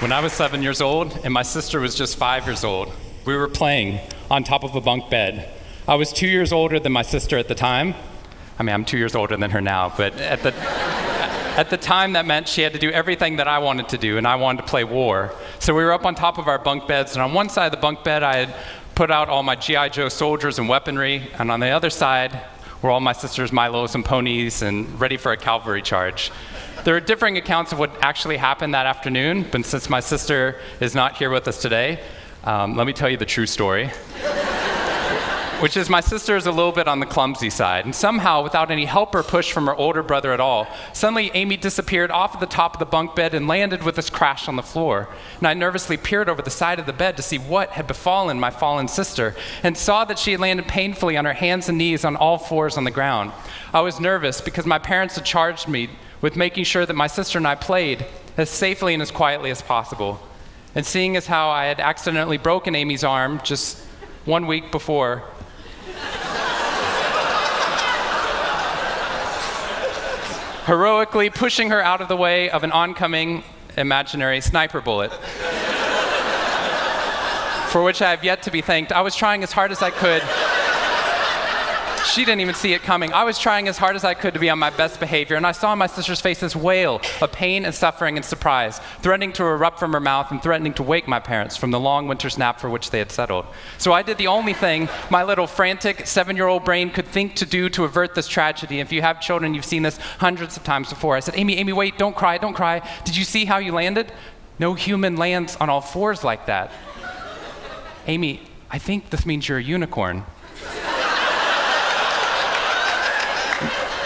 When I was 7 years old and my sister was just 5 years old, we were playing on top of a bunk bed. I was 2 years older than my sister at the time. I mean, I'm 2 years older than her now, but at the time that meant she had to do everything that I wanted to do, and I wanted to play war. So we were up on top of our bunk beds, and on one side of the bunk bed, I had put out all my G.I. Joe soldiers and weaponry, and on the other side were all my sister's Milos and ponies and ready for a cavalry charge. There are differing accounts of what actually happened that afternoon, but since my sister is not here with us today, let me tell you the true story. Which is my sister is a little bit on the clumsy side, and somehow, without any help or push from her older brother at all, suddenly Amy disappeared off of the top of the bunk bed and landed with this crash on the floor. And I nervously peered over the side of the bed to see what had befallen my fallen sister, and saw that she had landed painfully on her hands and knees on all fours on the ground. I was nervous because my parents had charged me with making sure that my sister and I played as safely and as quietly as possible. And seeing as how I had accidentally broken Amy's arm just 1 week before, heroically pushing her out of the way of an oncoming imaginary sniper bullet, for which I have yet to be thanked. I was trying as hard as I could. She didn't even see it coming. I was trying as hard as I could to be on my best behavior, and I saw on my sister's face this wail of pain and suffering and surprise, threatening to erupt from her mouth and threatening to wake my parents from the long winter's nap for which they had settled. So I did the only thing my little frantic 7-year-old brain could think to do to avert this tragedy. If you have children, you've seen this hundreds of times before. I said, Amy, wait, don't cry, don't cry. Did you see how you landed? No human lands on all fours like that. Amy, I think this means you're a unicorn.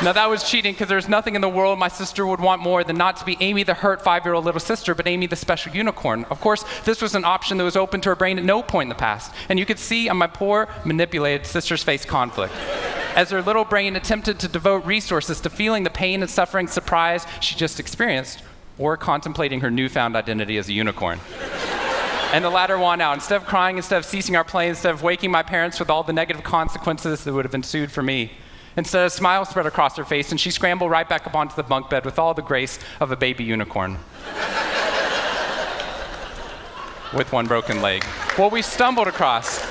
Now that was cheating, because there's nothing in the world my sister would want more than not to be Amy the hurt 5-year-old little sister, but Amy the special unicorn. Of course, this was an option that was open to her brain at no point in the past, and you could see on my poor, manipulated sister's face conflict, as her little brain attempted to devote resources to feeling the pain and suffering surprise she just experienced, or contemplating her newfound identity as a unicorn. And the latter won out. Instead of crying, instead of ceasing our play, instead of waking my parents with all the negative consequences that would have ensued for me, instead, a smile spread across her face, and she scrambled right back up onto the bunk bed with all the grace of a baby unicorn. With one broken leg. What we stumbled across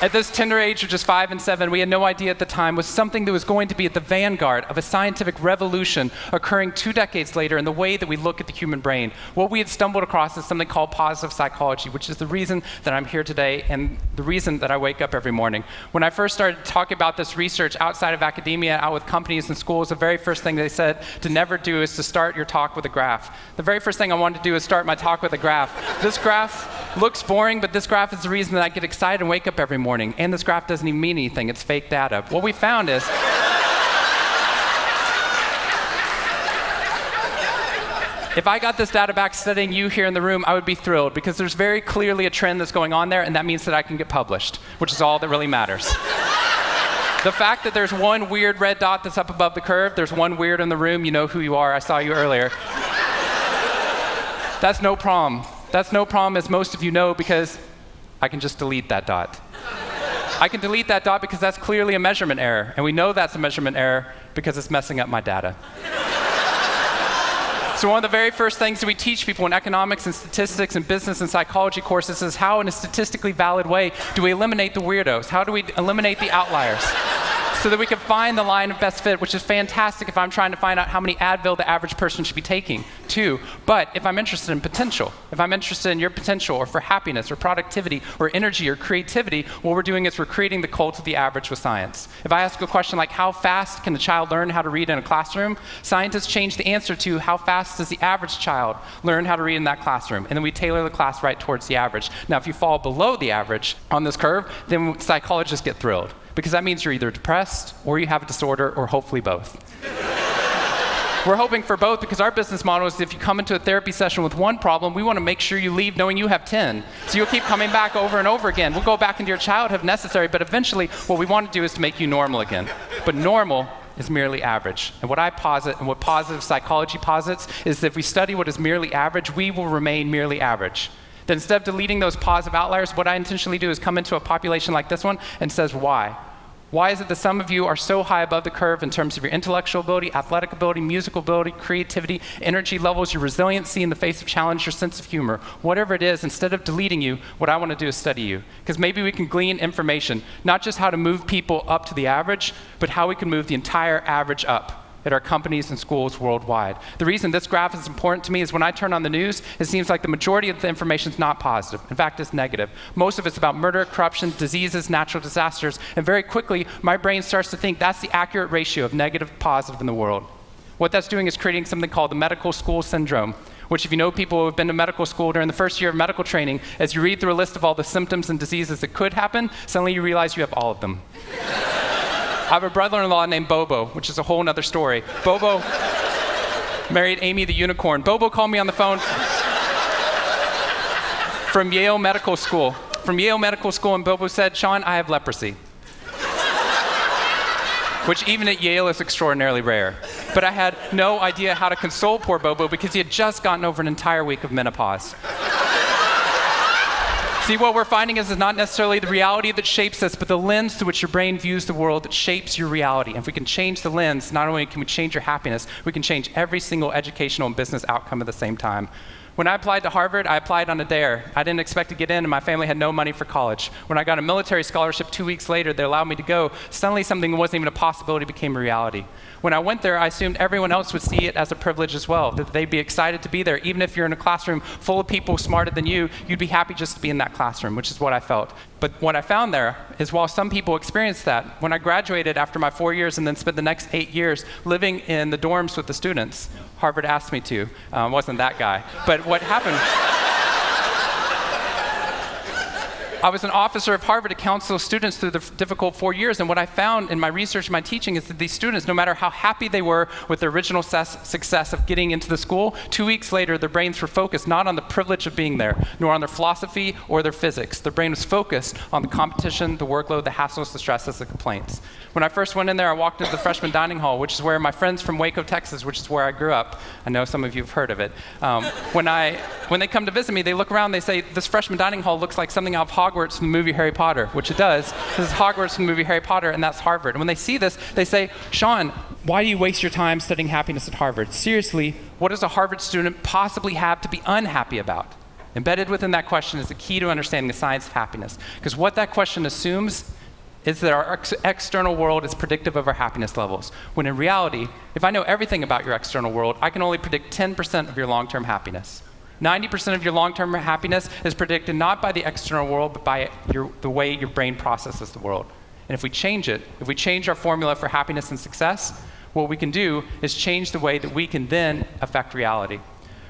at this tender age of just 5 and 7, we had no idea at the time, was something that was going to be at the vanguard of a scientific revolution occurring 2 decades later in the way that we look at the human brain. What we had stumbled across is something called positive psychology, which is the reason that I'm here today and the reason that I wake up every morning. When I first started talking about this research outside of academia, out with companies and schools, the very first thing they said to never do is to start your talk with a graph. The very first thing I wanted to do is start my talk with a graph. This graph looks boring, but this graph is the reason that I get excited and wake up every morning. And this graph doesn't even mean anything. It's fake data. What we found is if I got this data back studying you here in the room, I would be thrilled, because there's very clearly a trend that's going on there, and that means that I can get published, which is all that really matters. The fact that there's one weird red dot that's up above the curve, there's one weird in the room, you know who you are, I saw you earlier. That's no problem. That's no problem, as most of you know, because I can just delete that dot. I can delete that dot because that's clearly a measurement error, and we know that's a measurement error because it's messing up my data. So one of the very first things that we teach people in economics and statistics and business and psychology courses is how, in a statistically valid way, do we eliminate the weirdos? How do we eliminate the outliers? So that we can find the line of best fit, which is fantastic if I'm trying to find out how many Advil the average person should be taking, too. But if I'm interested in potential, if I'm interested in your potential, or for happiness, or productivity, or energy, or creativity, what we're doing is we're creating the cult of the average with science. If I ask a question like, how fast can a child learn how to read in a classroom? Scientists change the answer to, how fast does the average child learn how to read in that classroom? And then we tailor the class right towards the average. Now, if you fall below the average on this curve, then psychologists get thrilled, because that means you're either depressed, or you have a disorder, or hopefully both. We're hoping for both, because our business model is if you come into a therapy session with one problem, we want to make sure you leave knowing you have 10. So you'll keep coming back over and over again. We'll go back into your childhood if necessary, but eventually what we want to do is to make you normal again. But normal is merely average. And what I posit, and what positive psychology posits, is that if we study what is merely average, we will remain merely average. That instead of deleting those positive outliers, what I intentionally do is come into a population like this one and says, why? Why is it that some of you are so high above the curve in terms of your intellectual ability, athletic ability, musical ability, creativity, energy levels, your resiliency in the face of challenge, your sense of humor? Whatever it is, instead of deleting you, what I want to do is study you. Because maybe we can glean information, not just how to move people up to the average, but how we can move the entire average up at our companies and schools worldwide. The reason this graph is important to me is when I turn on the news, it seems like the majority of the information is not positive. In fact, it's negative. Most of it's about murder, corruption, diseases, natural disasters, and very quickly, my brain starts to think that's the accurate ratio of negative to positive in the world. What that's doing is creating something called the medical school syndrome, which if you know people who have been to medical school during the first year of medical training, as you read through a list of all the symptoms and diseases that could happen, suddenly you realize you have all of them. I have a brother-in-law named Bobo, which is a whole other story. Bobo married Amy the unicorn. Bobo called me on the phone from Yale Medical School. And Bobo said, "Shawn, I have leprosy." Which even at Yale is extraordinarily rare. But I had no idea how to console poor Bobo because he had just gotten over an entire week of menopause. See, what we're finding is not necessarily the reality that shapes us, but the lens through which your brain views the world that shapes your reality. And if we can change the lens, not only can we change your happiness, we can change every single educational and business outcome at the same time. When I applied to Harvard, I applied on a dare. I didn't expect to get in, and my family had no money for college. When I got a military scholarship 2 weeks later, they allowed me to go. Suddenly, something that wasn't even a possibility became a reality. When I went there, I assumed everyone else would see it as a privilege as well, that they'd be excited to be there. Even if you're in a classroom full of people smarter than you, you'd be happy just to be in that classroom, which is what I felt. But what I found there is while some people experienced that, when I graduated after my 4 years and then spent the next 8 years living in the dorms with the students, Harvard asked me to, wasn't that guy. But what happened, I was an officer of Harvard to counsel students through the difficult 4 years, and what I found in my research and my teaching is that these students, no matter how happy they were with their original success of getting into the school, 2 weeks later their brains were focused not on the privilege of being there, nor on their philosophy or their physics. Their brain was focused on the competition, the workload, the hassles, the stresses, the complaints. When I first went in there, I walked into the freshman dining hall, which is where my friends from Waco, Texas, which is where I grew up, I know some of you have heard of it. When they come to visit me, they look around, they say, "This freshman dining hall looks like something out of Hogwarts from the movie Harry Potter," which it does. This is Hogwarts from the movie Harry Potter, and that's Harvard. And when they see this, they say, "Shawn, why do you waste your time studying happiness at Harvard? Seriously, what does a Harvard student possibly have to be unhappy about?" Embedded within that question is the key to understanding the science of happiness. Because what that question assumes is that our external world is predictive of our happiness levels. When in reality, if I know everything about your external world, I can only predict 10% of your long-term happiness. 90% of your long-term happiness is predicted not by the external world, but by the way your brain processes the world. And if we change it, if we change our formula for happiness and success, what we can do is change the way that we can then affect reality.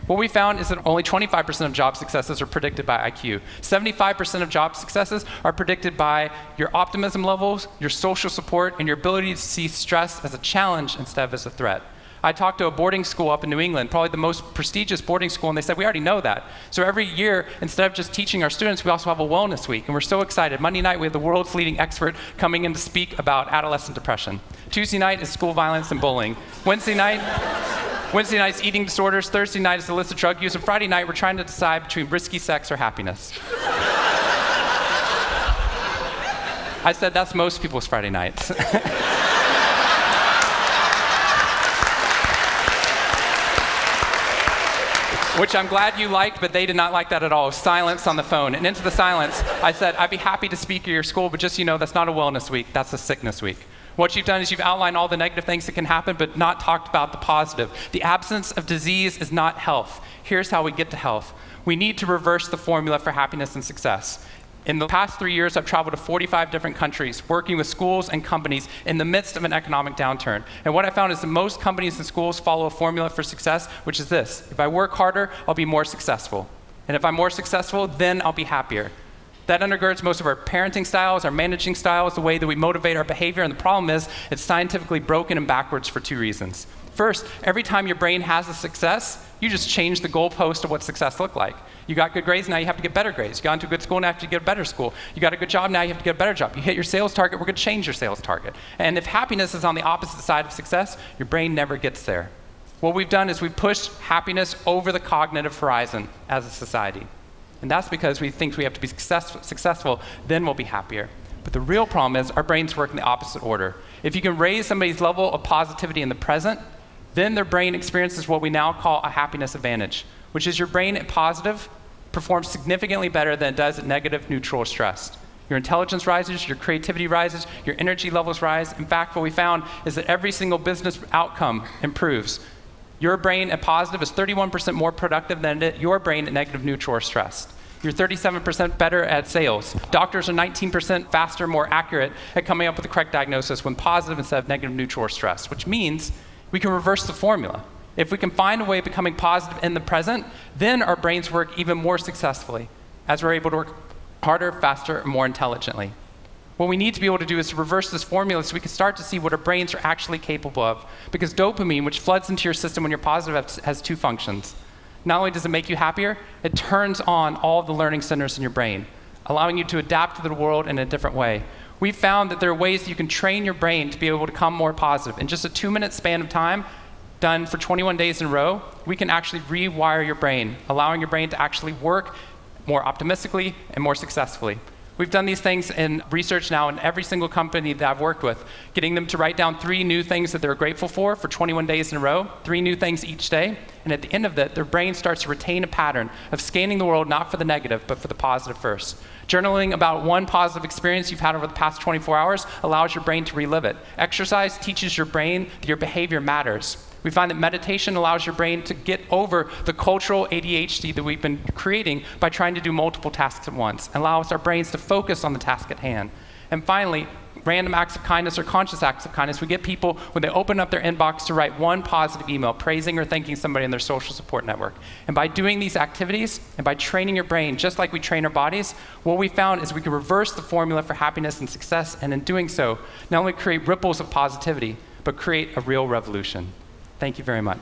What we found is that only 25% of job successes are predicted by IQ. 75% of job successes are predicted by your optimism levels, your social support, and your ability to see stress as a challenge instead of as a threat. I talked to a boarding school up in New England, probably the most prestigious boarding school, and they said, "We already know that." So every year, instead of just teaching our students, we also have a wellness week, and we're so excited. Monday night, we have the world's leading expert coming in to speak about adolescent depression. Tuesday night is school violence and bullying. Wednesday night's eating disorders. Thursday night is illicit drug use. And Friday night, we're trying to decide between risky sex or happiness. I said, that's most people's Friday nights. Which I'm glad you liked, but they did not like that at all. Silence on the phone. And into the silence, I said, "I'd be happy to speak at your school, but just so you know, that's not a wellness week, that's a sickness week." What you've done is you've outlined all the negative things that can happen, but not talked about the positive. The absence of disease is not health. Here's how we get to health. We need to reverse the formula for happiness and success. In the past 3 years, I've traveled to 45 different countries, working with schools and companies in the midst of an economic downturn. And what I found is that most companies and schools follow a formula for success, which is this: if I work harder, I'll be more successful. And if I'm more successful, then I'll be happier. That undergirds most of our parenting styles, our managing styles, the way that we motivate our behavior. And the problem is, it's scientifically broken and backwards for 2 reasons. First, every time your brain has a success, you just change the goalpost of what success looked like. You got good grades, now you have to get better grades. You got into a good school, now you have to get a better school. You got a good job, now you have to get a better job. You hit your sales target, we're going to change your sales target. And if happiness is on the opposite side of success, your brain never gets there. What we've done is we've pushed happiness over the cognitive horizon as a society. And that's because we think we have to be successful, then we'll be happier. But the real problem is our brains work in the opposite order. If you can raise somebody's level of positivity in the present, then their brain experiences what we now call a happiness advantage, which is your brain at positive performs significantly better than it does at negative, neutral, or stressed. Your intelligence rises, your creativity rises, your energy levels rise. In fact, what we found is that every single business outcome improves. Your brain at positive is 31% more productive than your brain at negative, neutral, or stressed. You're 37% better at sales. Doctors are 19% faster, more accurate at coming up with the correct diagnosis when positive instead of negative, neutral, or stressed, which means we can reverse the formula. If we can find a way of becoming positive in the present, then our brains work even more successfully as we're able to work harder, faster, and more intelligently. What we need to be able to do is to reverse this formula so we can start to see what our brains are actually capable of. Because dopamine, which floods into your system when you're positive, has two functions. Not only does it make you happier, it turns on all the learning centers in your brain, allowing you to adapt to the world in a different way. We found that there are ways that you can train your brain to be able to become more positive. In just a 2-minute span of time, done for 21 days in a row, we can actually rewire your brain, allowing your brain to actually work more optimistically and more successfully. We've done these things in research now in every single company that I've worked with, getting them to write down 3 new things that they're grateful for 21 days in a row, 3 new things each day. And at the end of that, their brain starts to retain a pattern of scanning the world not for the negative, but for the positive first. Journaling about one positive experience you've had over the past 24 hours allows your brain to relive it. Exercise teaches your brain that your behavior matters. We find that meditation allows your brain to get over the cultural ADHD that we've been creating by trying to do multiple tasks at once, and allows our brains to focus on the task at hand. And finally, random acts of kindness or conscious acts of kindness. We get people, when they open up their inbox, to write one positive email praising or thanking somebody in their social support network. And by doing these activities, and by training your brain, just like we train our bodies, what we found is we can reverse the formula for happiness and success, and in doing so, not only create ripples of positivity, but create a real revolution. Thank you very much.